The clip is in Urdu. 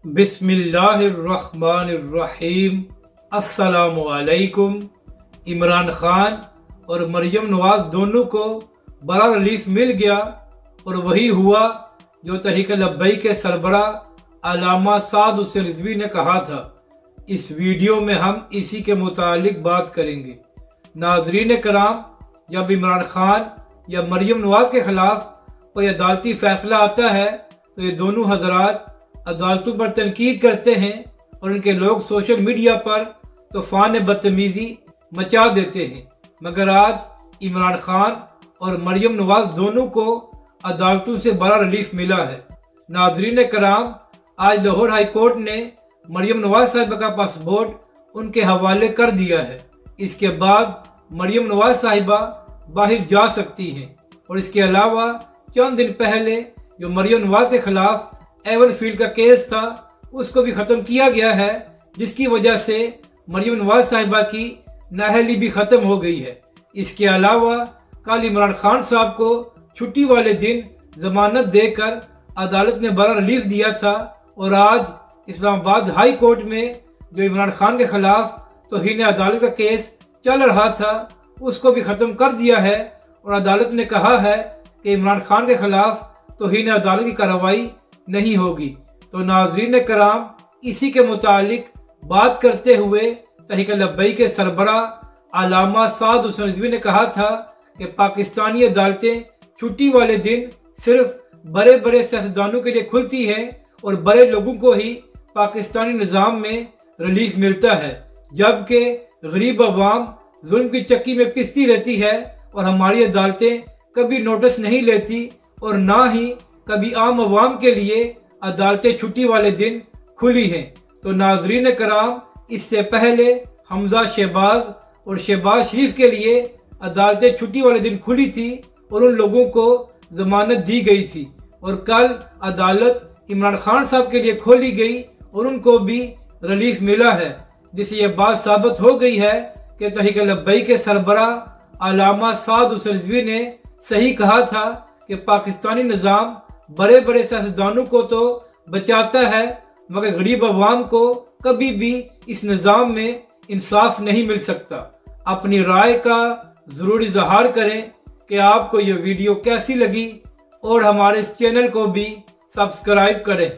بسم اللہ الرحمن الرحیم۔ السلام علیکم۔ عمران خان اور مریم نواز دونوں کو بڑا ریلیف مل گیا اور وہی ہوا جو تحریک لبیک کے سربراہ علامہ سعد حسین رضوی نے کہا تھا۔ اس ویڈیو میں ہم اسی کے متعلق بات کریں گے۔ ناظرین کرام، جب عمران خان یا مریم نواز کے خلاف کوئی عدالتی فیصلہ آتا ہے تو یہ دونوں حضرات عدالتوں پر تنقید کرتے ہیں اور ان کے لوگ سوشل میڈیا پر طوفان بدتمیزی مچا دیتے ہیں، مگر آج عمران خان اور مریم نواز دونوں کو عدالتوں سے بڑا ریلیف ملا ہے۔ ناظرین کرام، آج لاہور ہائی کورٹ نے مریم نواز صاحبہ کا پاسپورٹ ان کے حوالے کر دیا ہے۔ اس کے بعد مریم نواز صاحبہ باہر جا سکتی ہیں، اور اس کے علاوہ چند دن پہلے جو مریم نواز کے خلاف ایون فیلڈ کا کیس تھا اس کو بھی ختم کیا گیا ہے، جس کی وجہ سے مریم نواز صاحبہ کی نااہلی بھی ختم ہو گئی ہے۔ اس کے علاوہ کل عمران خان صاحب کو چھٹی والے دن ضمانت دے کر عدالت نے بڑا ریلیف دیا تھا، اور آج اسلام آباد ہائی کورٹ میں جو عمران خان کے خلاف توہین عدالت کا کیس چل رہا تھا اس کو بھی ختم کر دیا ہے، اور عدالت نے کہا ہے کہ عمران خان کے خلاف توہین عدالت کی کارروائی نہیں ہوگی۔ تو ناظرین کرام، اسی کے متعلق بات کرتے ہوئے تحریک لبیک کے سربراہ علامہ سعد حسین رضوی نے کہا تھا کہ پاکستانی عدالتیں چھٹی والے دن صرف بڑے بڑے سیاستدانوں کے لیے کھلتی ہیں اور بڑے لوگوں کو ہی پاکستانی نظام میں ریلیف ملتا ہے، جبکہ غریب عوام ظلم کی چکی میں پستی رہتی ہے، اور ہماری عدالتیں کبھی نوٹس نہیں لیتی اور نہ ہی کبھی عام عوام کے لیے عدالتیں چھٹی والے دن کھلی ہیں۔ تو ناظرین کرام، اس سے پہلے حمزہ شہباز اور شہباز شریف کے لیے عدالتیں چھٹی والے دن کھلی تھی اور ان لوگوں کو ضمانت دی گئی تھی، اور کل عدالت عمران خان صاحب کے لیے کھولی گئی اور ان کو بھی ریلیف ملا ہے، جس سے یہ بات ثابت ہو گئی ہے کہ تحریک لبیک کے سربراہ علامہ سعد حسین رضوی نے صحیح کہا تھا کہ پاکستانی نظام بڑے بڑے سیاستدانوں کو تو بچاتا ہے، مگر غریب عوام کو کبھی بھی اس نظام میں انصاف نہیں مل سکتا۔ اپنی رائے کا ضرور اظہار کریں کہ آپ کو یہ ویڈیو کیسی لگی، اور ہمارے اس چینل کو بھی سبسکرائب کریں۔